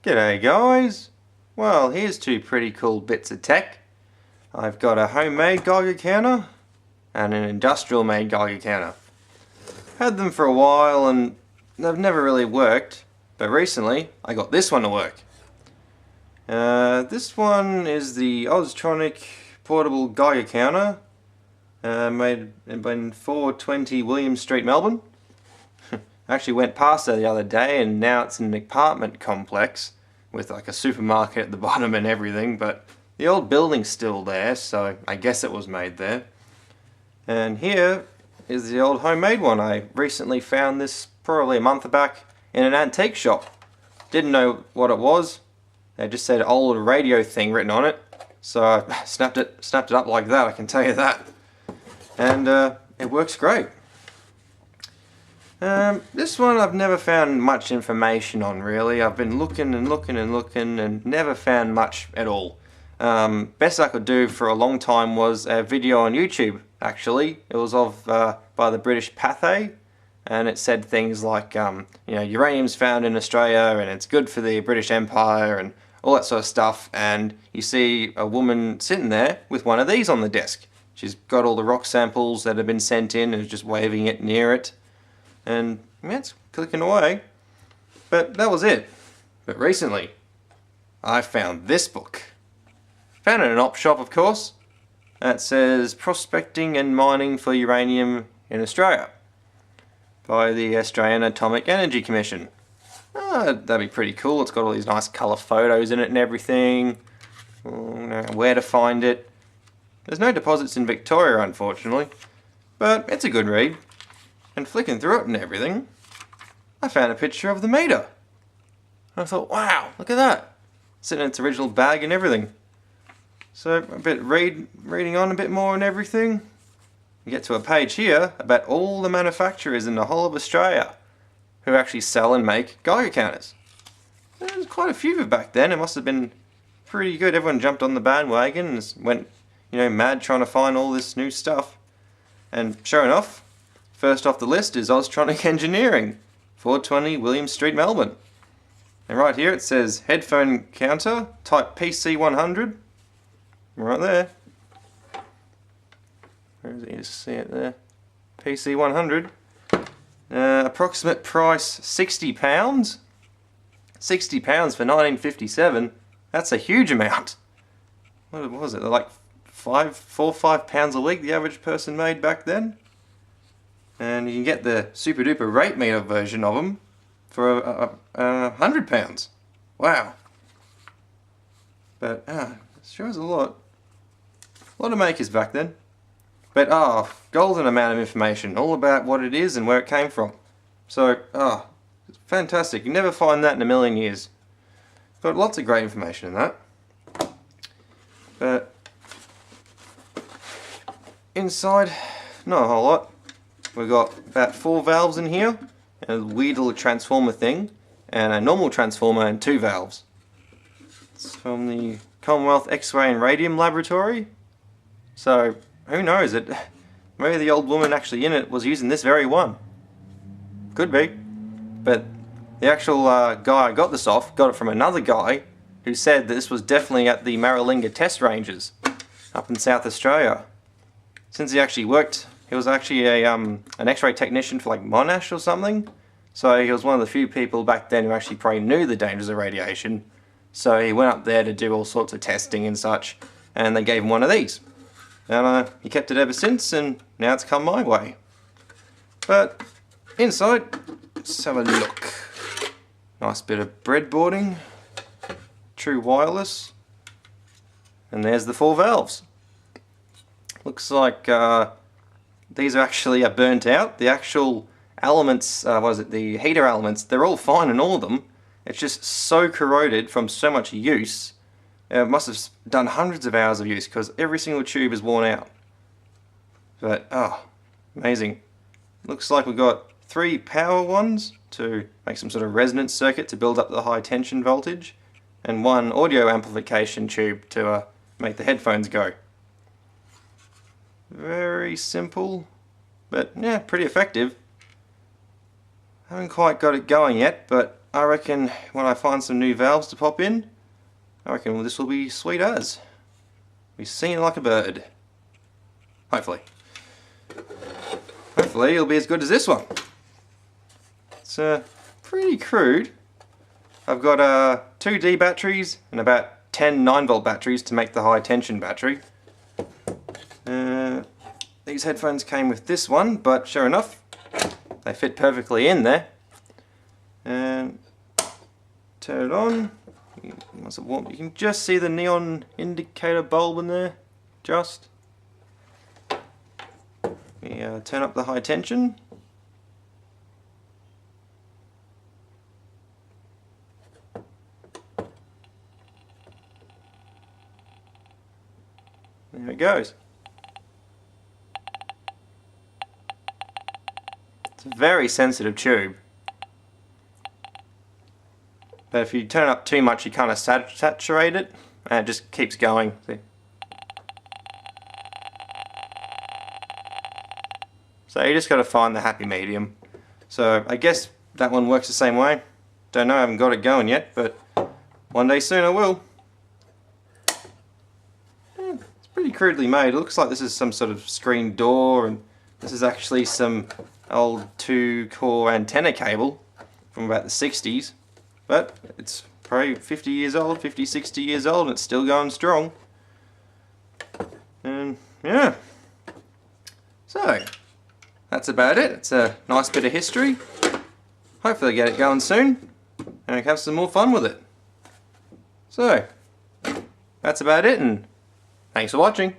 G'day guys! Well, here's two pretty cool bits of tech. I've got a homemade Geiger counter and an industrial made Geiger counter. Had them for a while and they've never really worked, but recently I got this one to work. This one is the Australian portable Geiger counter made in 420 William Street, Melbourne. I actually went past there the other day and now it's in an apartment complex with like a supermarket at the bottom and everything, but the old building's still there, so I guess it was made there. And here is the old homemade one. I recently found this probably a month back in an antique shop. Didn't know what it was. They just said old radio thing written on it, so I snapped it up like that, I can tell you that. And it works great. This one I've never found much information on really. I've been looking and never found much at all. Best I could do for a long time was a video on YouTube actually. It was by the British Pathé, and it said things like uranium's found in Australia and it's good for the British Empire and all that sort of stuff, and you see a woman sitting there with one of these on the desk. She's got all the rock samples that have been sent in and is just waving it near it. And yeah, it's clicking away. But that was it. But recently, I found this book. Found it in an op shop, of course. That says Prospecting and Mining for Uranium in Australia by the Australian Atomic Energy Commission. That'd be pretty cool. It's got all these nice colour photos in it and everything. Where to find it. There's no deposits in Victoria, unfortunately. But it's a good read. And flicking through it and everything, I found a picture of the meter. And I thought, wow, look at that. Sitting in its original bag and everything. So a bit reading on a bit more and everything. You get to a page here about all the manufacturers in the whole of Australia who actually sell and make Geiger counters. There's quite a few back then. It must have been pretty good. Everyone jumped on the bandwagon and went, mad trying to find all this new stuff. And sure enough, first off the list is Australian Engineering, 420 William Street, Melbourne. And right here it says headphone counter, type PC100. Right there. Where is it? You just see it there. PC100. Approximate price £60. £60 for 1957. That's a huge amount. What was it? They're like £4 or £5 a week the average person made back then. And you can get the super duper rate meter version of them for £100. Wow. But it sure is a lot. A lot of makers back then. But golden amount of information, all about what it is and where it came from. So, it's fantastic. You never find that in a million years. Got lots of great information in that. But inside, not a whole lot. We've got about 4 valves in here, a weird little transformer thing, and a normal transformer and 2 valves. It's from the Commonwealth X-ray and Radium Laboratory. So, who knows? Maybe the old woman actually in it was using this very one. Could be. But the actual guy I got this off got it from another guy who said that this was definitely at the Maralinga test ranges up in South Australia. Since he actually worked, he was actually an X-ray technician for like Monash or something. So he was one of the few people back then who actually probably knew the dangers of radiation. So he went up there to do all sorts of testing and such, and they gave him one of these. And he kept it ever since, and now it's come my way. But inside, let's have a look. Nice bit of breadboarding, true wireless, and there's the 4 valves. Looks like these are actually burnt out. The actual elements, the heater elements, they're all fine in all of them. It's just so corroded from so much use. It must have done hundreds of hours of use because every single tube is worn out. But, amazing. Looks like we've got 3 power ones to make some sort of resonance circuit to build up the high tension voltage, and 1 audio amplification tube to make the headphones go. Very simple, but yeah, pretty effective. Haven't quite got it going yet, but I reckon when I find some new valves to pop in, I reckon this will be sweet as. Be singing like a bird. Hopefully. Hopefully it'll be as good as this one. It's pretty crude. I've got 2 D batteries and about 10 9-volt batteries to make the high tension battery. These headphones came with this one, but sure enough, they fit perfectly in there. And turn it on. Once it warm, you can just see the neon indicator bulb in there. Just. Turn up the high tension. There it goes. It's a very sensitive tube. But if you turn it up too much, you kind of saturate it, and it just keeps going. See? So you just got to find the happy medium. So I guess that one works the same way. Don't know, I haven't got it going yet, but one day soon I will. It's pretty crudely made. It looks like this is some sort of screen door, and this is actually some old 2-core antenna cable from about the 60s. But it's probably 50 years old, 50, 60 years old, and it's still going strong. And yeah. So, that's about it. It's a nice bit of history. Hopefully I get it going soon, and we can have some more fun with it. So, that's about it, and thanks for watching.